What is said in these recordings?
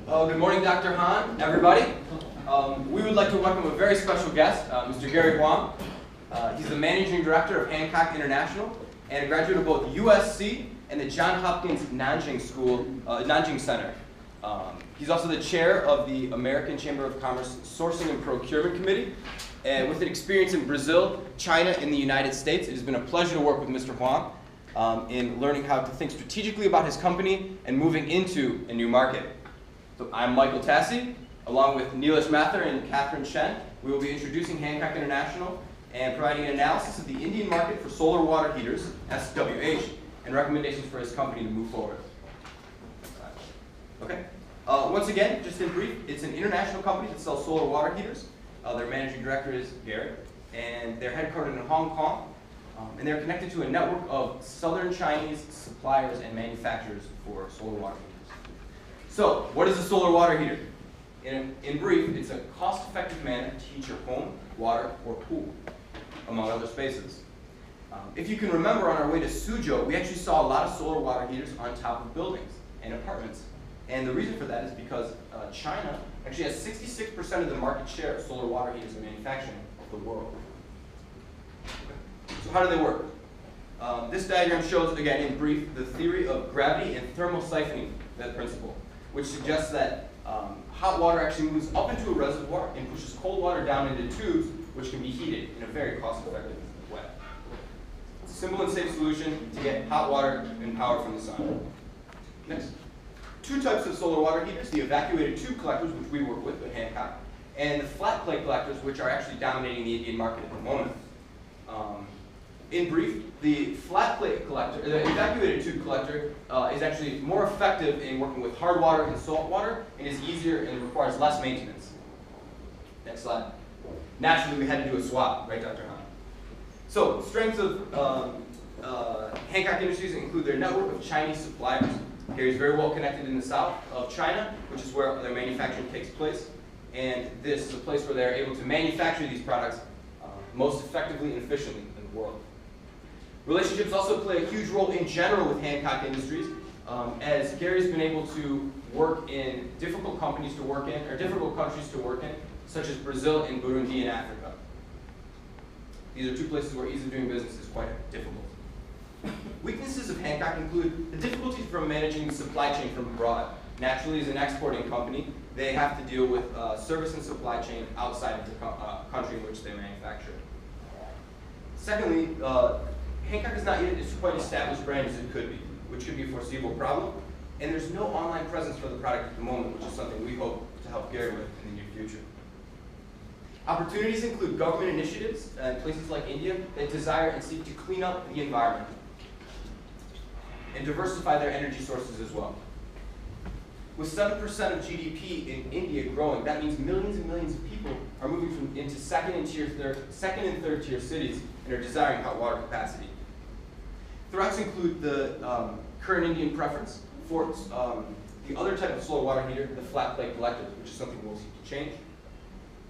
Good morning, Dr. Han, everybody. We would like to welcome a very special guest, Mr. Gary Huang. He's the Managing Director of Hancock International and a graduate of both USC and the Johns Hopkins Nanjing Center. He's also the chair of the American Chamber of Commerce Sourcing and Procurement Committee. And with an experience in Brazil, China, and the United States, it has been a pleasure to work with Mr. Huang in learning how to think strategically about his company and moving into a new market. So I'm Michael Tassi, along with Neelish Mathur and Catherine Shen. We will be introducing Hancock International and providing an analysis of the Indian market for solar water heaters, SWH, and recommendations for his company to move forward. Okay. Once again, just in brief, it's an international company that sells solar water heaters. Their managing director is Gary, and they're headquartered in Hong Kong, and they're connected to a network of southern Chinese suppliers and manufacturers for solar water heaters. So, what is a solar water heater? In brief, it's a cost-effective manner to heat your home, water, or pool, among other spaces. If you can remember, on our way to Suzhou, we actually saw a lot of solar water heaters on top of buildings and apartments. And the reason for that is because China actually has 66% of the market share of solar water heaters in manufacturing of the world. So how do they work? This diagram shows, again, in brief, the theory of gravity and thermal siphoning, that principle, which suggests that hot water actually moves up into a reservoir and pushes cold water down into tubes, which can be heated in a very cost-effective way. It's a simple and safe solution to get hot water and power from the sun. Next. Two types of solar water heaters, the evacuated tube collectors, which we work with at Hancock, and the flat plate collectors, which are actually dominating the Indian market at the moment. In brief, the flat plate collector, the evacuated tube collector, is actually more effective in working with hard water and salt water, and is easier and requires less maintenance. Next slide. Naturally, we had to do a swap, right, Dr. Han? So, strengths of Hancock Industries include their network of Chinese suppliers. Gary is very well connected in the south of China, which is where their manufacturing takes place. And this is a place where they're able to manufacture these products most effectively and efficiently in the world. Relationships also play a huge role in general with Hancock Industries, as Gary's been able to work in difficult companies to work in, or difficult countries to work in, such as Brazil and Burundi in Africa. These are two places where ease of doing business is quite difficult. Weaknesses of Hancock include the difficulties from managing the supply chain from abroad. Naturally, as an exporting company, they have to deal with service and supply chain outside of the country in which they manufacture. Secondly, Hancock is not yet as quite established brand as it could be, which could be a foreseeable problem. And there's no online presence for the product at the moment, which is something we hope to help Gary with in the near future. Opportunities include government initiatives in places like India that desire and seek to clean up the environment and diversify their energy sources as well. With 7% of GDP in India growing, that means millions and millions of people are moving into second and third tier cities and are desiring hot water capacity. Threats include the current Indian preference for the other type of solar water heater, the flat plate collectors, which is something we'll seek to change.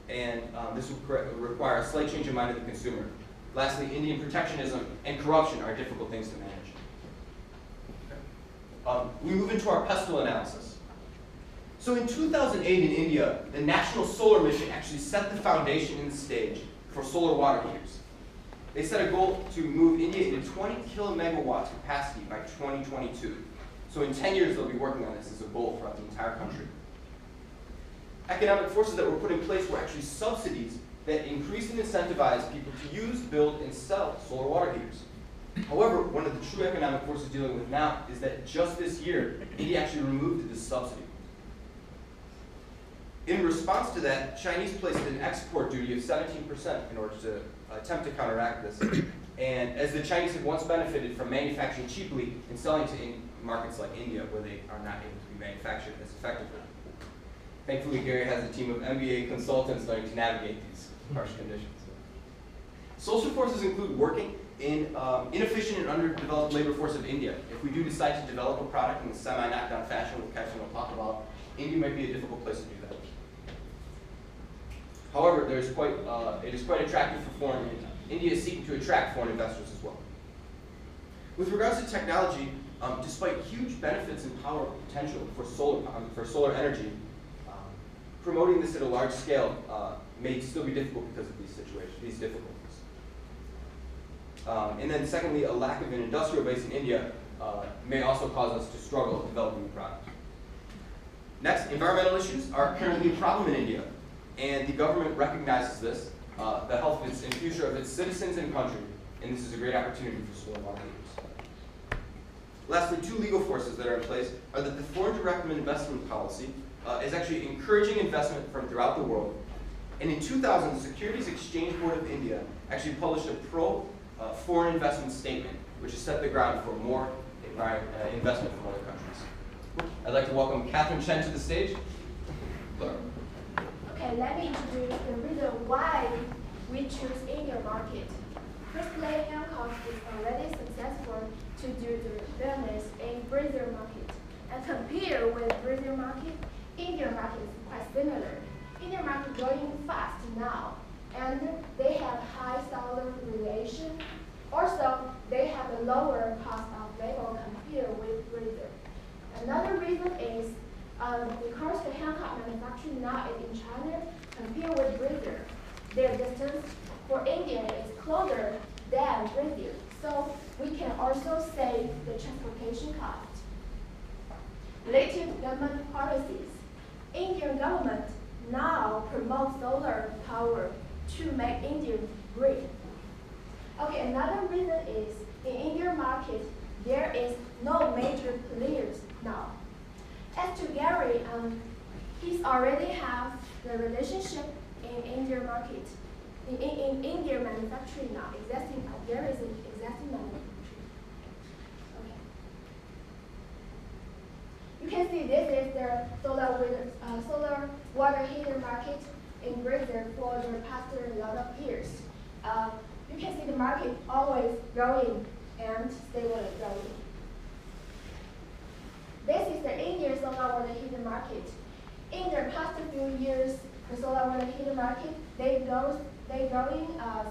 And this will require a slight change of mind of the consumer. Lastly, Indian protectionism and corruption are difficult things to manage. We move into our pestle analysis. So in 2008 in India, the National Solar Mission actually set the foundation and the stage for solar water heaters. They set a goal to move India into 20 kilomegawatts capacity by 2022. So in 10 years, they'll be working on this as a goal throughout the entire country. Economic forces that were put in place were actually subsidies that increase and incentivize people to use, build, and sell solar water heaters. However, one of the true economic forces dealing with now is that just this year, India actually removed this subsidy. In response to that, Chinese placed an export duty of 17% in order to attempt to counteract this. And as the Chinese had once benefited from manufacturing cheaply and selling to markets like India, where they are not able to be manufactured as effectively. Thankfully, Gary has a team of MBA consultants learning to navigate these harsh conditions. Social forces include working in inefficient and underdeveloped labor force of India. If we do decide to develop a product in a semi-knockdown fashion, which Catherine will talk about, India might be a difficult place to do that. However, it is quite attractive for foreign. India is seeking to attract foreign investors as well. With regards to technology, Despite huge benefits and power potential for solar energy, promoting this at a large scale may still be difficult because of these difficulties. And then secondly, a lack of an industrial base in India may also cause us to struggle developing the product. Next, environmental issues are currently a problem in India, and the government recognizes this, the health of and future of its citizens and country, and this is a great opportunity for solar water leaders. Lastly, two legal forces that are in place are that the Foreign Direct Investment Policy is actually encouraging investment from throughout the world. And in 2000, the Securities Exchange Board of India actually published a pro-foreign investment statement, which has set the ground for more investment from other countries. I'd like to welcome Catherine Chen to the stage. Laura. Okay, let me introduce the reason why we choose Indian market. Firstly, Hancock is already successful to do the business in Brazil market. And compared with Brazil market, Indian market is quite similar. Indian market growing fast now, and they have high solar radiation. Also, they have a lower cost of labor compared with Brazil. Another reason is because the Hancock manufacturing now is in China compared with Brazil. Their distance for India is closer than Brazil, so we can also save the transportation cost. Related government policies. Indian government now promotes solar power to make India green. Okay, another reason is in Indian market there is no major players now. As to Gary, he's already have the relationship in Indian market. In Indian manufacturing now, there is an existing manufacturing. Okay. You can see this is the solar water heater market in Brazil for the past lot of years. You can see the market always growing and stable growing. This is the Indian solar water heater market. In the past few years, the solar water heater market, they growing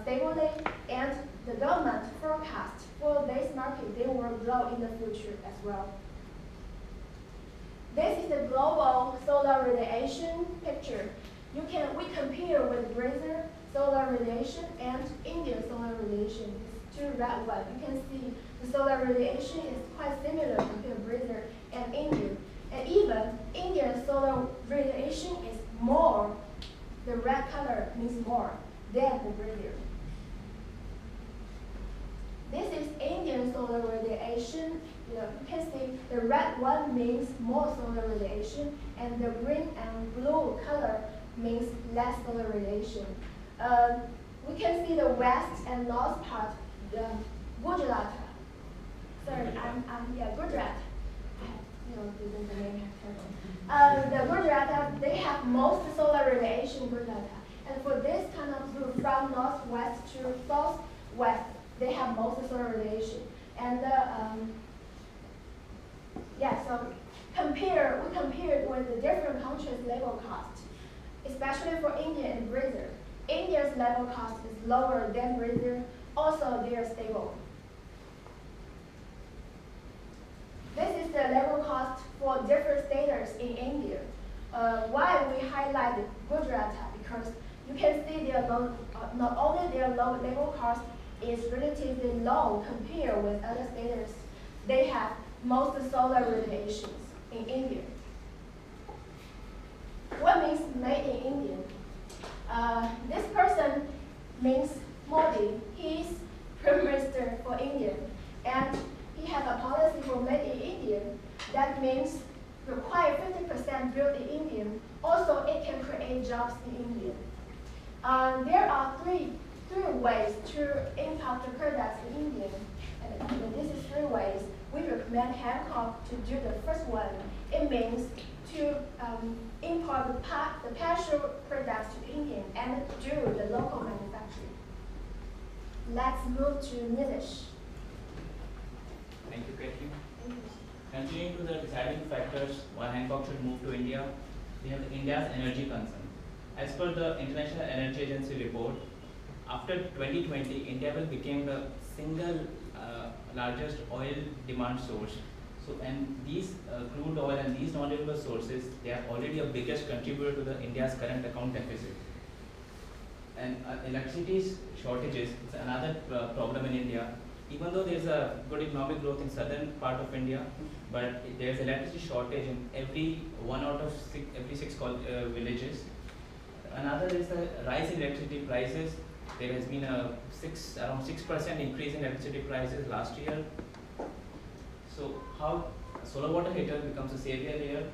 stably, and the government forecast for this market, they will grow in the future as well. This is the global solar radiation picture. We compare with Brazil solar radiation and Indian solar radiation. It's two red ones. You can see the solar radiation is quite similar between Brazil and India. And even Indian solar radiation is more, the red color means more than the Brazil. This is Indian solar radiation. You can see the red one means more solar radiation, and the green and blue color means less solar radiation. We can see the west and north part, the Gujarat. Sorry, Gujarat. The name the Gujarat, they have most solar radiation in Gujarat. And for this kind of group, from northwest to southwest, they have most solar radiation. And so we compared with the different countries' labor cost, especially for India and Brazil. India's labor cost is lower than Brazil. Also, they are stable. This is the labor cost for different states in India. Why we highlight Gujarat? Because you can see their low, not only their low labor cost is relatively low compared with other states. They have most solar radiations in India. What means made in India? This person means Modi. He's Prime Minister for India, and he has a policy for made in India. That means require 50% built in India. Also, it can create jobs in India. There are three ways to import the products in India. And this is three ways. We recommend Hancock to do the first one. It means to import the partial products to India and do the local manufacturing. Let's move to Nilesh. Thank you, Katie. Continuing to the deciding factors why Hancock should move to India, we have India's energy concern. As per the International Energy Agency report, after 2020, India will become the single largest oil demand source So, and these crude oil and these non-renewable sources, they are already a biggest contributor to the India's current account deficit. And electricity shortages is another problem in India. Even though there is a good economic growth in southern part of India, but there is electricity shortage in every one out of every six villages. Another is the rise in electricity prices. There has been a around 6% increase in electricity prices last year. So how solar water heater becomes a savior here?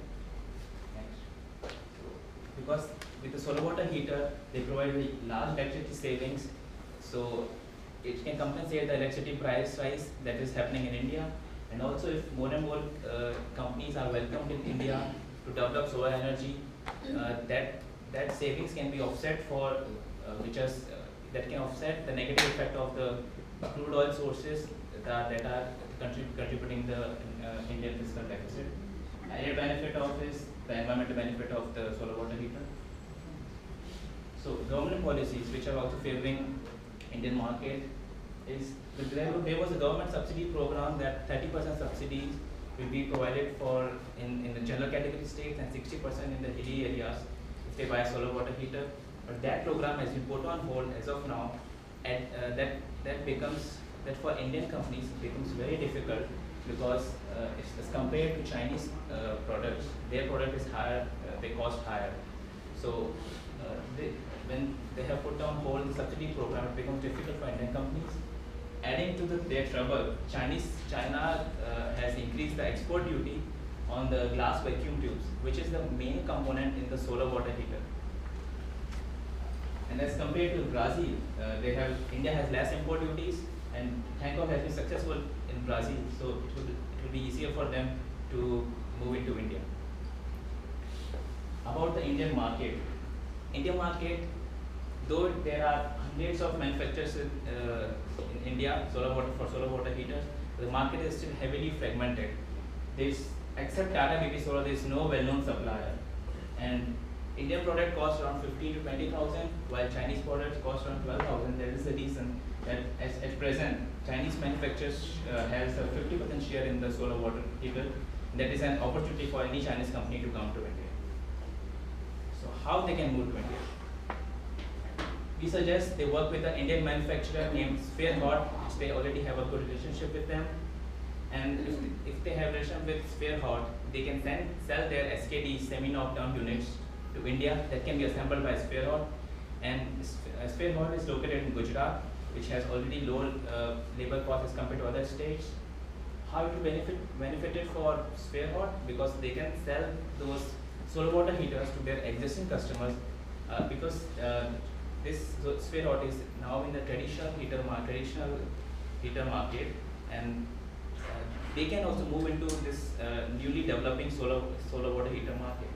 Next. Because with the solar water heater, they provide large electricity savings. So it can compensate the electricity price rise that is happening in India. And also, if more and more companies are welcomed in India to develop solar energy, that savings can be offset for that can offset the negative effect of the crude oil sources that are contributing the Indian fiscal deficit. Added benefit of is the environmental benefit of the solar water heater. So government policies which are also favoring Indian market is there was a government subsidy program that 30% subsidies will be provided for in the general category states and 60% in the hilly areas if they buy a solar water heater. But that program has been put on hold as of now, and that for Indian companies becomes very difficult because as compared to Chinese products, their product is higher, they cost higher. So when they have put on hold the subsidy program, it becomes difficult for Indian companies. Adding to their trouble, China has increased the export duty on the glass vacuum tubes, which is the main component in the solar water heater. And as compared to Brazil, India has less import duties, and Hancock has been successful in Brazil, so it will be easier for them to move into India. About the Indian market, though there are hundreds of manufacturers in India for solar water heaters, the market is still heavily fragmented. Except Tata BP Solar, there is no well-known supplier, and Indian product costs around 15 to 20,000, while Chinese products cost around 12,000. That is the reason that at present Chinese manufacturers has a 50% share in the solar water heater. That is an opportunity for any Chinese company to come to India. So how they can move to India? We suggest they work with an Indian manufacturer named Fairhot, which they already have a good relationship with them. And if they have relation with Fairhot, they can then sell their SKD semi-knockdown units to India that can be assembled by Fairhot. And Fairhot is located in Gujarat, which has already low labor costs as compared to other states. How it will benefited for Fairhot? Because they can sell those solar water heaters to their existing customers because this Fairhot is now in the traditional heater market, and they can also move into this newly developing solar water heater market.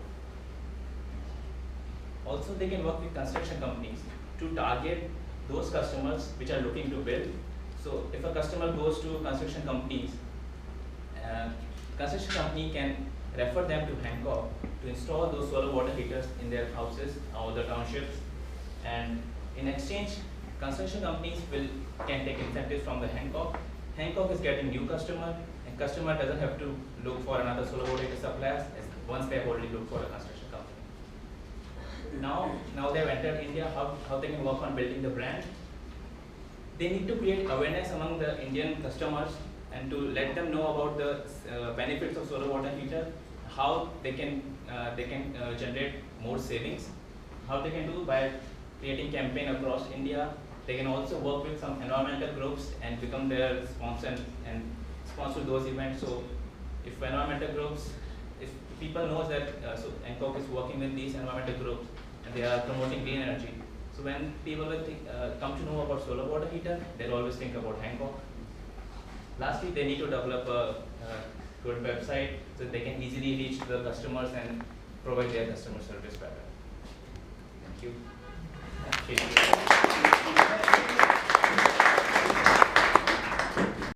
Also, they can work with construction companies to target those customers which are looking to build. So, if a customer goes to construction companies, construction company can refer them to Hancock to install those solar water heaters in their houses or the townships. And in exchange, construction companies can take incentives from the Hancock. Hancock is getting new customer, and customer doesn't have to look for another solar water heater suppliers once they have already looked for a construction company. Now they have entered India. How they can work on building the brand? They need to create awareness among the Indian customers and to let them know about the benefits of solar water heater, how they can generate more savings, how they can do by creating campaign across India. They can also work with some environmental groups and become their sponsor and sponsor those events. So if environmental groups, if people know that Hancock is working with these environmental groups and they are promoting green energy, so when people will come to know about solar water heater, they'll always think about Hancock. Lastly, they need to develop a good website so they can easily reach the customers and provide their customer service better. Thank you.